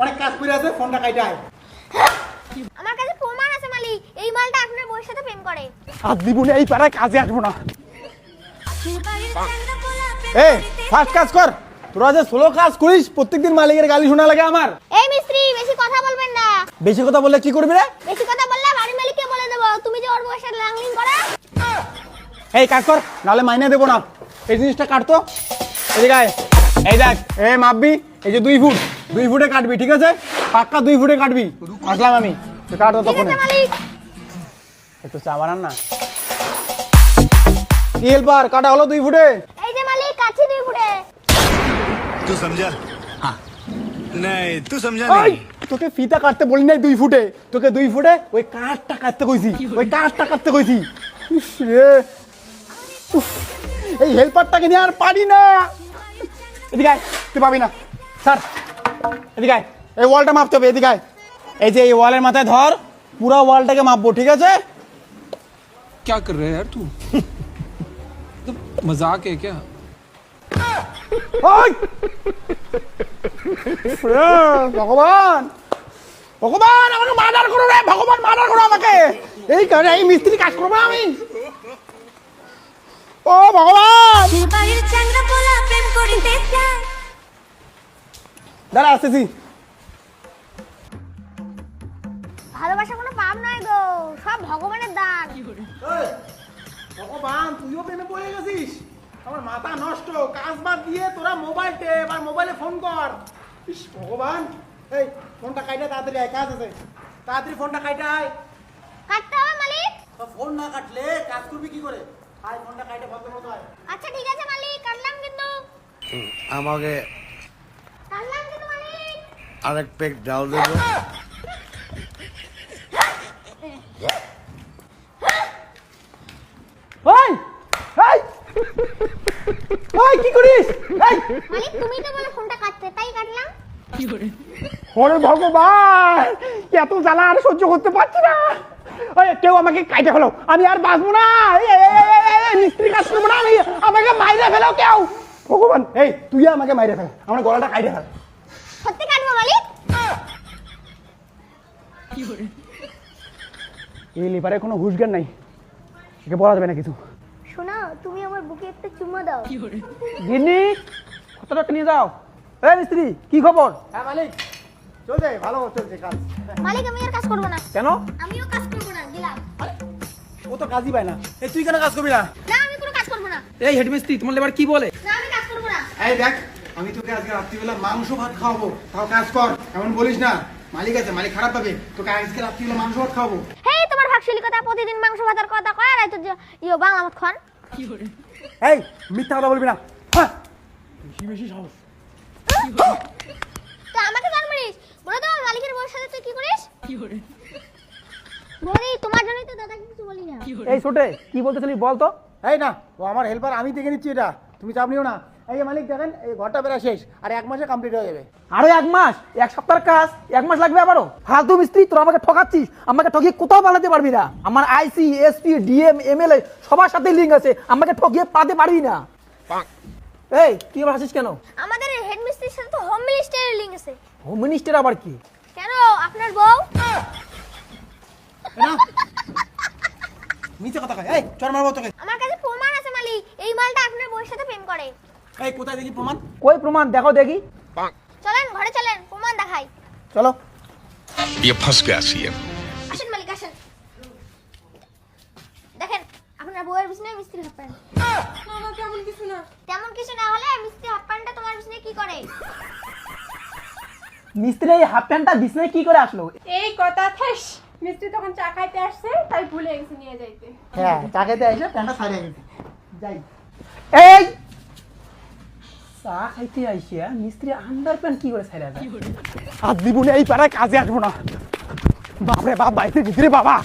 অনেক কাজ করে আছে, ফোনটা কাইটায়। আমার কাছে প্রমাণ আছে মালিক, এই মালটা আপনার বউয়ের সাথে প্রেম করে। আজ দিবনে এই পাড়ায় কাজে আসবো না। এই ফাস্ট কাজ কর, তোরা যে স্লো কাজ করিস প্রত্যেকদিন মালিকের গালি শোনা লাগে আমার। এই মিস্ত্রি বেশি কথা বলবেন না। বেশি কথা বললে কি করবি রে? বেশি কথা বললে বাড়ির মালিককে বলে দেব তুমি যে ওর বউয়ের সাথে লাংলিং করে। এই কাজ কর, নাহলে মাইনে দেবো না। এই জিনিসটা কাটতো, এদিকে আয়। এই দেখ, এই মাপবি, এই যে 2 ফুট, 2 ফুটে কাটবি, ঠিক আছে? পাক্কা 2 ফুটে কাটবি। আসলাম আমি, তুই কাট ঠিক তখন। আছে মালিক। একটু চা বানান না। কি হেল্পার, কাটা হলো 2 ফুটে। এই যে মালিক কাছে 2 ফুটে। तू समझा? हाँ नहीं तू समझा ওই नहीं। তোকে ফিতা কাটতে বলি নাই 2 ফুটে, তোকে 2 ফুটে ওই কাঠটা কাটতে কইছি, ওই কাঠটা কাটতে কইছি। ইস রে, উফ, এই হেল্পারটাকে নিয়ে আর পারি না। এদিকে আয়, তুই পাবি না স্যার। এদিকে আয়, এই ওয়ালটা মাপতে হবে। এদিকে আয়, এই যে এই ওয়ালের মাথায় ধর, পুরো ওয়ালটাকে মাপবো, ঠিক আছে? क्या कर रहे है यार तू? तो मजाक है क्या? ওই রে, ভগবান ভগবান আমাকে মার্ডার করো রে, ভগবান মার্ডার করো আমাকে। এই কারণে এই মিস্ত্রি কাজ করবো না আমি। ও ভগবান, দাঁড়া আসতেছি। ভালোবাসা কোনো পাপ নয় গো, সব ভগবানের দান। ভগবান, তুইও প্রেমে পড়ে গেছিস? আমার মাথা নষ্ট, কাজ বাদ দিয়ে তোরা মোবাইল টেপ আর মোবাইলে ফোন কর। ইস ভগবান, এই ফোনটা কাইটা তাড়াতাড়ি আয়, কাজ আছে। তাড়াতাড়ি ফোনটা কাইটা আয়। কাটতে হবে মালিক। ফোন না কাটলে কাজ করবি কি করে? আয় ফোনটা কাইটা বন্ধ মতো আয়। আচ্ছা ঠিক আছে মালিক, কাটলাম কিন্তু। আমাকে কাটলাম কিন্তু মালিক। আরেক পেক ডাল দেবো। ওই এই ওই কি করিস? এই মালিক তুমি তো বলে ফোনটা কাটতে, তাই কাটলাম। ওরে ভগবান, এত জ্বালা আর সহ্য করতে পারছি না। ওই কেউ আমাকে কাইটে ফেলো, আমি আর বাঁচবো না। মিস্ত্রি কাজ করবো না আমি, আমাকে মাইরে ফেলো কেউ। ভগবান, এই তুই আমাকে মাইরে ফেল, আমার গলাটা কাইটে ফেল। সত্যি কাটবো মালিক। এই লিভারে কোনো হুঁশজ্ঞান নাই, একে বলা যাবে না কিছু। শোনো তুমি আমার বুকে একটা চুম্মা দাও। গিন্নি, কত টাকা নিয়ে যাও। এই মিস্ত্রি, কি খবর? হ্যাঁ মালিক, চলছে, ভালো চলছে কাজ। মালিক আমি আর কাজ করবো না। কেন? আমিও কাজ করবো না, গেলাম। ও তো কাজই পায় না। এই তুই কেন কাজ করবি না? না আমি কোনো কাজ করবো না। এই হেড মিস্ত্রি তোমার লেবার কি বলে? না আমি কাজ করবো না। এই দেখ, আমি তোকে আজকে রাত্রিবেলা মাংস ভাত খাওয়াবো, তাও কাজ কর। এমন বলিস না, মালিক আছে, মালিক খারাপ পাবে। তোকে আজকে রাত্রিবেলা মাংস ভাত খাওয়াবো। হেই তোমার ভাগশালী কথা, প্রতিদিন মাংস ভাতার কথা কয়, আর তো ইয়ো বাংলা মত খান। এই মিথ্যা কথা বলবি না, হ্যাঁ বেশি বেশি সাহস। তো আমাকে জান মারিস, বলে তো মালিকের বউয়ের সাথে তুই কি করিস? বলি তোমার জন্যই তো দাদাকে কিছু বলি না। এই ছোটে, কি বলতেছিলি বল তো। এই না, ও আমার হেল্পার, আমি দেখে নিচ্ছি এটা, তুমি চাপ নিও না। এই যে মালিক দেখেন, এই ঘরটা বেড়া শেষ, আর 1 মাসে কমপ্লিট হয়ে যাবে। আরো 1 মাস? 1 সপ্তাহের কাজ 1 মাস লাগবে আবারও? ফালতু মিস্ত্রি, তোরা আমাকে ঠকাচ্ছিস। আমাকে ঠকিয়ে কোথাও বানাতে পারবি না। আমার আইসি, এসপি, ডিএম, এমএলএ সবার সাথে লিঙ্ক আছে, আমাকে ঠকিয়ে পাতে পারবি না। এই কি আবার হাসিস কেন? আমাদের হেড মিস্ত্রির সাথে তো হোম মিনিস্টারের লিংক আছে। হোম মিনিস্টার আবার কি? কেন আপনার বউ? না মিথ্যা কথা কয়, এই চর মারবো তোকে। আমার কাছে প্রমাণ আছে মালিক, এই মালটা আপনার বউয়ের সাথে প্রেম করে। এই কোথায় দেখি প্রমাণ? কই প্রমাণ? দেখো দেখি। চলেন ঘরে চলেন, প্রমাণ দেখাই। চলো। ये फंस गया सीएम। আসেন মালিক আসেন। দেখেন আপনার বউয়ের বিছানায় মিস্ত্রি হাফ প্যান্ট। না তেমন কিছু না। তেমন কিছু না হলে মিস্ত্রি হাফ প্যান্টটা তোমার বিছানায় কি করে? মিস্ত্রি এই হাফ প্যান্টটা বিছনায় কি করে আসলো? এই কথা থেস, মিস্ত্রি তখন চা খাইতে আসছে, তাই ভুলে গেছে নিয়ে যাইতে। হ্যাঁ চা খেতে এসে প্যান্টটা ছাড়িয়ে গেছে, যাই। এই চা খাইতে আইসিয়া মিস্ত্রি আন্ডার প্যান্ট কি করে ছাইরা যায়? আজ দিবনে এই পাড়ায় কাজে আসবো না। বাপরে বাপ, বাড়িতে ভিতরে বাবা।